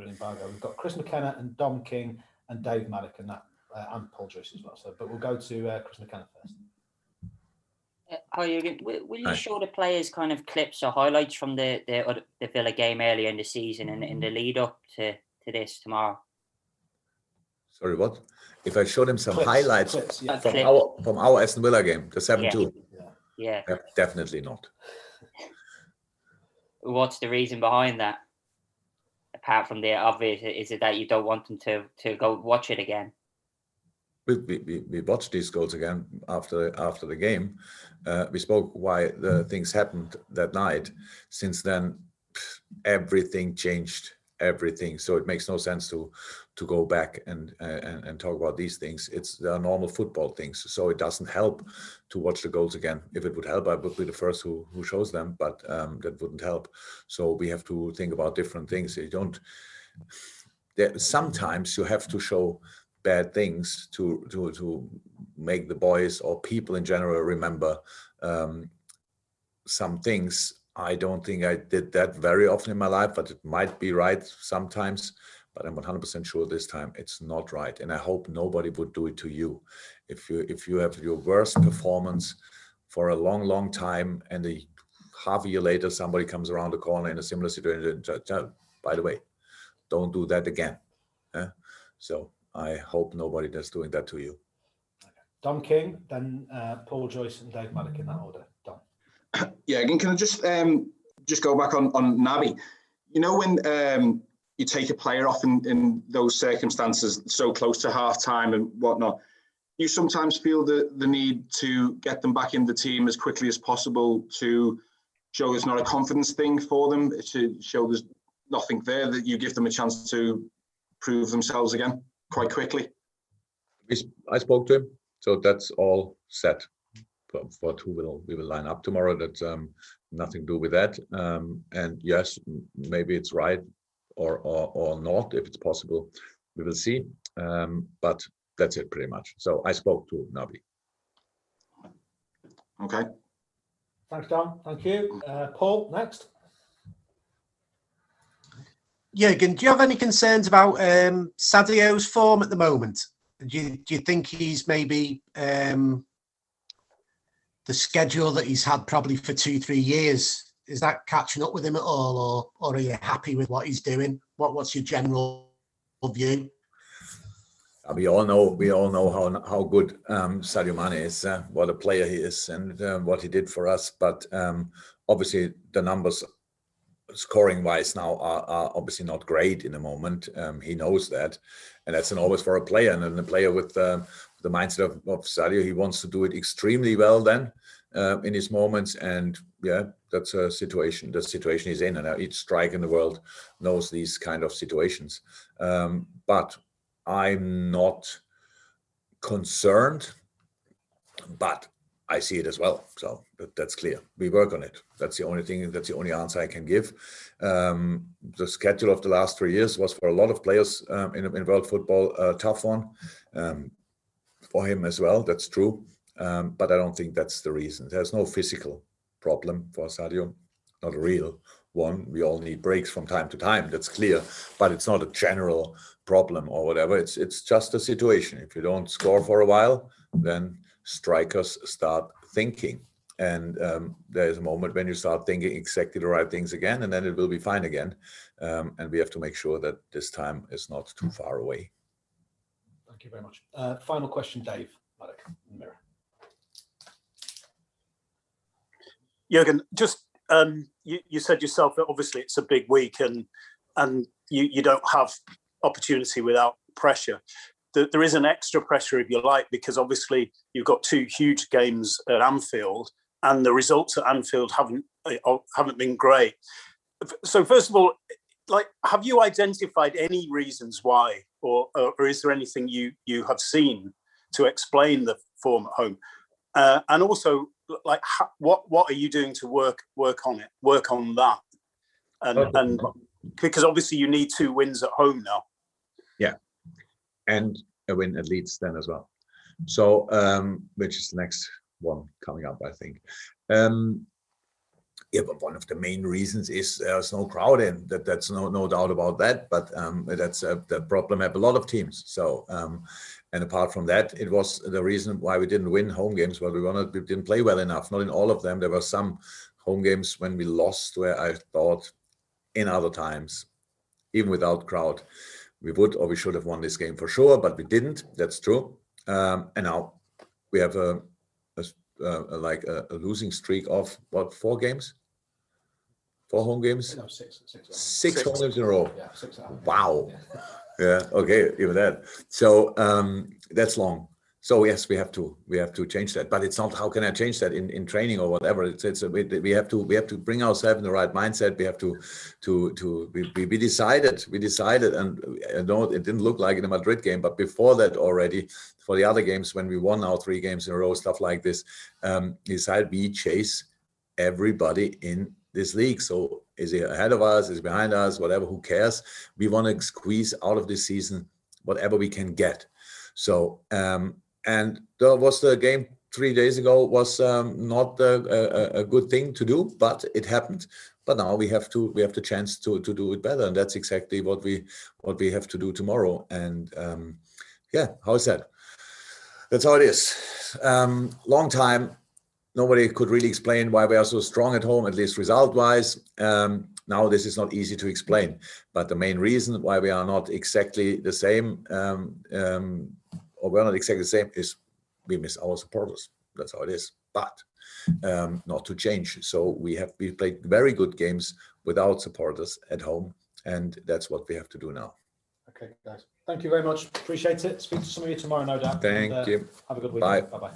under an embargo. We've got Chris McKenna and Dom King and Dave Maddock and Paul Joyce as well. So, but we'll go to Chris McKenna first. Hi, Jurgen. Will you show the players kind of clips or highlights from the Villa game earlier in the season and in the lead up to this tomorrow? Sorry, what? If I show them some highlights from our Aston Villa game, the 7-2? Yeah. Definitely not. What's the reason behind that? Apart from the obvious, is it that you don't want them to go watch it again? We watched these goals again after the game. We spoke why the things happened that night. Since then, everything changed. Everything. So it makes no sense to go back and talk about these things. They are normal football things. So it doesn't help to watch the goals again. If it would help, I would be the first who shows them, but that wouldn't help. So we have to think about different things. Sometimes you have to show bad things to make the boys or people in general remember some things. I don't think I did that very often in my life, but it might be right sometimes. But I'm 100% sure this time it's not right, and I hope nobody would do it to you. If you have your worst performance for a long time, and half a year later somebody comes around the corner in a similar situation, by the way, don't do that again. So I hope nobody is doing that to you. Okay. Dom King, then Paul Joyce and Dave Maddock in that order. Dom. Yeah, again, can I just go back on Naby? You know, when you take a player off in those circumstances, so close to half time and whatnot, you sometimes feel the need to get them back in the team as quickly as possible to show it's not a confidence thing for them, to show there's nothing there, that you give them a chance to prove themselves again quite quickly. I spoke to him, so that's all set. For who we will line up tomorrow. That's nothing to do with that. And yes, maybe it's right or not. If it's possible, we will see. But that's it pretty much. So I spoke to Naby. Okay. Thanks, Dom. Thank you. Paul, next. Jurgen, do you have any concerns about Sadio's form at the moment? Do you think he's maybe the schedule that he's had probably for 2-3 years, is that catching up with him at all, or are you happy with what he's doing? What's your general view? We all know how good Sadio Mane is, what a player he is, and what he did for us. But obviously the numbers scoring wise now are obviously not great in the moment. He knows that, and that's always for a player. And a player with the mindset of Sadio, he wants to do it extremely well then in his moments. And yeah, that's the situation he's in, and each striker in the world knows these kind of situations. But I'm not concerned, but I see it as well. So that's clear. We work on it. That's the only thing. That's the only answer I can give. The schedule of the last 3 years was for a lot of players in world football a tough one. For him as well, that's true. But I don't think that's the reason. There's no physical problem for Sadio, not a real one. We all need breaks from time to time. That's clear. But it's not a general problem or whatever. It's just a situation. If you don't score for a while, then strikers start thinking, and there's a moment when you start thinking exactly the right things again, and then it will be fine again, and we have to make sure that this time is not too far away. Thank you very much. Final question, Dave Maddock, Mirror. Jurgen, just you said yourself that obviously it's a big week and you don't have opportunity without pressure. There is an extra pressure, if you like, because obviously you've got 2 huge games at Anfield, and the results at Anfield haven't been great. So first of all, have you identified any reasons why, or is there anything you have seen to explain the form at home? And also, what are you doing to work on that? And because obviously you need 2 wins at home now. Yeah. And a win at Leeds then as well. So, which is the next one coming up, I think. Yeah, but one of the main reasons is there's no crowd in. That's no doubt about that. But that's the problem have a lot of teams. So and apart from that, it was the reason why we didn't win home games. Well, we didn't play well enough. Not in all of them. There were some home games when we lost where I thought in other times, even without crowd, we would or we should have won this game for sure, but we didn't. That's true. And now we have a losing streak of what, 4 games? 4 home games? No, six home games in a row. Yeah, 6 out. Wow. Yeah. Okay. Even that. So that's long. So yes, we have to change that. But it's not how can I change that in training or whatever. We have to bring ourselves in the right mindset. We have we decided, and I know it didn't look like in the Madrid game, but before that already for the other games when we won our 3 games in a row, stuff like this, decided we chase everybody in this league. So is he ahead of us, is he behind us, whatever, who cares? We want to squeeze out of this season whatever we can get. So and there was the game 3 days ago was not a good thing to do, but it happened. But now we have the chance to do it better, and that's exactly what we have to do tomorrow. And yeah, how is that? That's how it is. Long time. Nobody could really explain why we are so strong at home, at least result-wise. Now this is not easy to explain, but the main reason why we are not exactly the same, or we're not exactly the same, is we miss our supporters. That's how it is. But not to change. So we played very good games without supporters at home, and that's what we have to do now. Okay, guys. Thank you very much. Appreciate it. Speak to some of you tomorrow, no doubt. Thank you. Have a good week. Bye. Bye-bye.